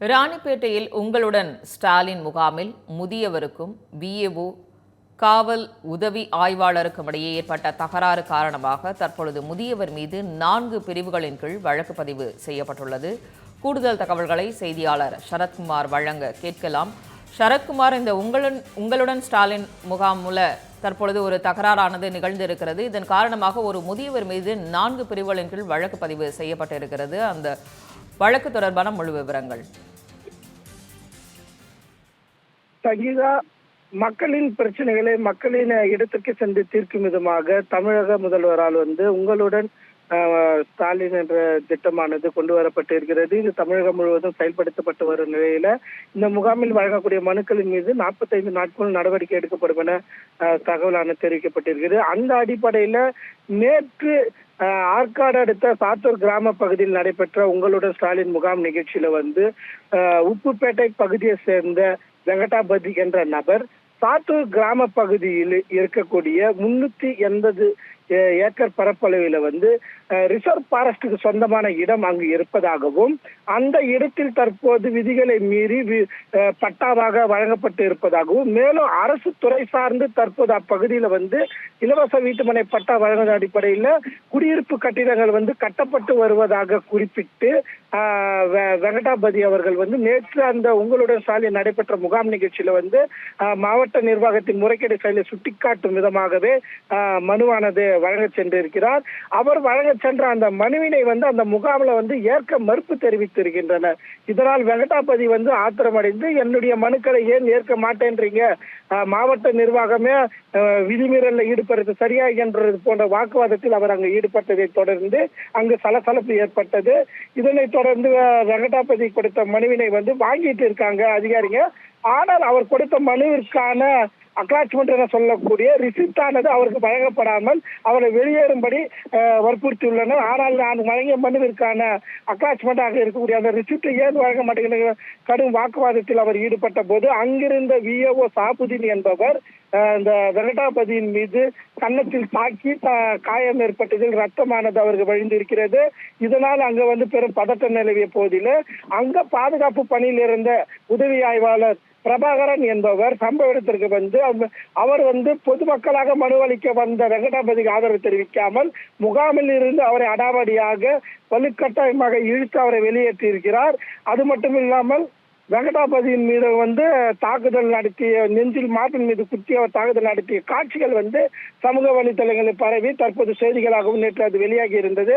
ராணிப்பேட்டையில் உங்களுடன் ஸ்டாலின் முகாமில் முதியவருக்கும் விஏஓ காவல் உதவி ஆய்வாளருக்கும் இடையே ஏற்பட்ட தகராறு காரணமாக தற்பொழுது முதியவர் மீது 4 பிரிவுகளின் கீழ் வழக்கு பதிவு செய்யப்பட்டுள்ளது. கூடுதல் தகவல்களை செய்தியாளர் சரத்குமார் வழங்க கேட்கலாம். சரத்குமார், இந்த உங்களுடன் ஸ்டாலின் முகாம் தற்பொழுது ஒரு தகராறானது நிகழ்ந்திருக்கிறது. இதன் காரணமாக ஒரு முதியவர் மீது 4 பிரிவுகளின் கீழ் வழக்கு பதிவு செய்யப்பட்டிருக்கிறது. அந்த வழக்கு தொடர்பான முழு விவரங்கள். சங்கீதா, மக்களின் பிரச்சனைகளை மக்களின் இடத்திற்கு சென்று தீர்க்கும் விதமாக தமிழக முதல்வரால் உங்களுடன் ஸ்டாலின் என்ற திட்டமானது கொண்டு வரப்பட்டு இருக்கிறது. இது தமிழகம் முழுவதும் செயல்படுத்தப்பட்டு வரும் நிலையில இந்த முகாமில் வழங்கக்கூடிய மனுக்களின் மீது 45 நாட்கள் நடவடிக்கை எடுக்கப்படும் என தகவலான தெரிவிக்கப்பட்டிருக்கிறது. அந்த அடிப்படையில நேற்று ஆற்காடு அடுத்த சாத்தூர் கிராம பகுதியில் நடைபெற்ற உங்களுடன் ஸ்டாலின் முகாம் நிகழ்ச்சியில உப்புப்பேட்டை பகுதியை சேர்ந்த வெங்கடாபதி என்ற நபர் சாத்தூர் கிராம பகுதியில் இருக்கக்கூடிய 380 ஏக்கர் பரப்பளவில் ரிசர்வ் ஃபாரஸ்டுக்கு சொந்தமான இடம் அங்கு இருப்பதாகவும், அந்த இடத்தில் தற்போது விதிகளை மீறி பட்டாவாக வழங்கப்பட்டு இருப்பதாகவும், மேலும் அரசு துறை சார்ந்து தற்போது அப்பகுதியில் இலவச வீட்டுமனை பட்டா வழங்குவதன் அடிப்படையில் குடியிருப்பு கட்டிடங்கள் கட்டப்பட்டு வருவதாக குறிப்பிட்டு வெங்கடாபதி அவர்கள் நேற்று அந்த உங்களுடன் ஸ்டாலின் நடைபெற்ற முகாம் நிகழ்ச்சியில மாவட்ட நிர்வாகத்தின் முறைகேடு செயலை சுட்டிக்காட்டும் விதமாகவே மனுவானது வழங்க சென்றிருக்கிறார். அவர் வழங்க சென்ற அந்த மனுவினை அந்த முகாமில் ஏற்க மறுப்பு தெரிவித்திருக்கின்றனர். இதனால் வெங்கடாபதி ஆத்திரமடைந்து என்னுடைய மனுக்களை ஏன் ஏற்க மாட்டேன்றீங்க, மாவட்ட நிர்வாகமே விதிமீறலில் ஈடுபடுறது சரியா என்றது போன்ற வாக்குவாதத்தில் அவர் அங்கு ஈடுபட்டதை தொடர்ந்து அங்கு சலசலப்பு ஏற்பட்டது. இதனை தொடர்ந்து வெங்கடாபதி கொடுத்த மனுவினை வாங்கிட்டு இருக்காங்க அதிகாரிங்க. ஆனால் அவர் கொடுத்த மனுவிற்கான அட்டாச்மெண்ட் என சொல்லக்கூடிய ரிசிப்ட் ஆனது அவருக்கு வழங்கப்படாமல் அவரை வெளியேறும்படி வற்புறுத்தியுள்ளனர். ஆனால் நான் வழங்கிய மனுவிற்கான அட்டாச்மெண்டாக இருக்கக்கூடிய அந்த ரிசிப்டை ஏன் வழங்க மாட்டேங்கிற கடும் வாக்குவாதத்தில் அவர் ஈடுபட்ட போது அங்கிருந்த விஏஓ சாபுதீன் என்பவர் இந்த வெங்கடாபதியின் மீது கன்னத்தில் தாக்கி காயம் ஏற்பட்டதில் ரத்தமானது அவருக்கு வழிந்திருக்கிறது. இதனால் அங்க பெரும் பதட்டம் நிலவிய போதிலும் அங்க பாதுகாப்பு பணியில் இருந்த உதவி ஆய்வாளர் பிரபாகரன் என்பவர் சம்பவ இடத்திற்கு அவர் பொதுமக்களாக மனு அளிக்க வந்த வெங்கடாபதிக்கு ஆதரவு தெரிவிக்காமல் முகாமில் இருந்து அவரை அடாவடியாக வலுக்கட்டாயமாக இழுத்து அவரை வெளியேற்றி இருக்கிறார். அது மட்டும் இல்லாமல் வெங்கடாபதியின் மீது தாக்குதல் நடத்திய நெஞ்சில் மார்பின் மீது குத்தி அவர் தாக்குதல் நடத்திய காட்சிகள் சமூக வலைதளங்களில் பரவி தற்போது செய்திகளாகவும் நேற்று அது வெளியாகி இருந்தது.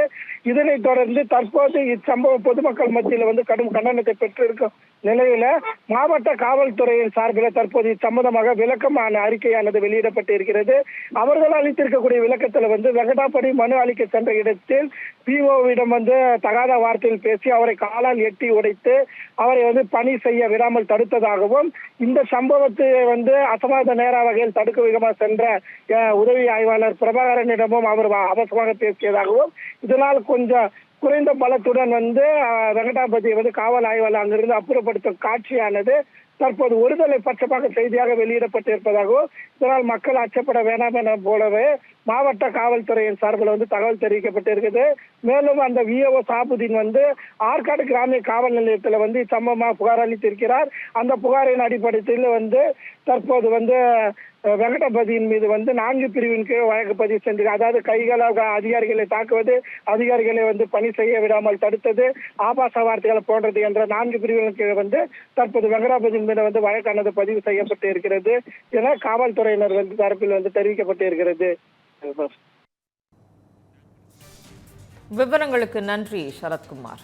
இதனைத் தொடர்ந்து தற்போது இச்சம்பவம் பொதுமக்கள் மத்தியில் கடும் கண்டனத்தை பெற்றிருக்கும் நிலையில மாவட்ட காவல்துறையின் சார்பில் தற்போது இச்சம்பந்தமாக விளக்கமான அறிக்கையானது வெளியிடப்பட்டு இருக்கிறது. அவர்கள் அளித்திருக்கக்கூடிய விளக்கத்தில் வெங்கடாபதி மனு அளிக்க சென்ற இடத்தில் பிஓவிடம் தகாத வார்த்தையில் பேசி அவரை காலால் எட்டி உடைத்து அவரை பணி செய்ய விடாமல் தடுத்ததாகவும், இந்த சம்பவத்தை அசமாத நேர வகையில் தடுக்க விதமாக சென்ற உதவி ஆய்வாளர் பிரபாகரனிடமும் அவர் அவசரமாக பேசியதாகவும், இதனால் கொஞ்சம் குறைந்த பலத்துடன் வெங்கடாபதி காவல் ஆய்வாளர் அங்கிருந்து அப்புறப்படுத்தும் காட்சியானது தற்போது ஒருதலை பட்சமாக செய்தியாக வெளியிடப்பட்டிருப்பதாகவும், இதனால் மக்கள் அச்சப்பட வேண்டாம் என போலவே மாவட்ட காவல்துறையின் சார்பில் தகவல் தெரிவிக்கப்பட்டிருக்குது. மேலும் அந்த விஏஓ சாபுதீன் ஆற்காடு கிராமிய காவல் நிலையத்தில் இச்சம்பவமாக புகார் அளித்திருக்கிறார். அந்த புகாரின் அடிப்படையில் தற்போது வெங்கடாபதியின் மீது 4 பிரிவின் கீழ் வழக்கு பதிவு சென்று, அதாவது கைகளாக அதிகாரிகளை தாக்குவது, அதிகாரிகளை பணி செய்ய விடாமல் தடுத்தது, ஆபாச வார்த்தைகளை போன்றது என்ற 4 பிரிவின் கீழ் தற்போது வெங்கடாபதியின் மீது வழக்கானது பதிவு செய்யப்பட்டு இருக்கிறது என காவல்துறையினர் தரப்பில் தெரிவிக்கப்பட்டு இருக்கிறது. விவரங்களுக்கு நன்றி சரத்குமார்.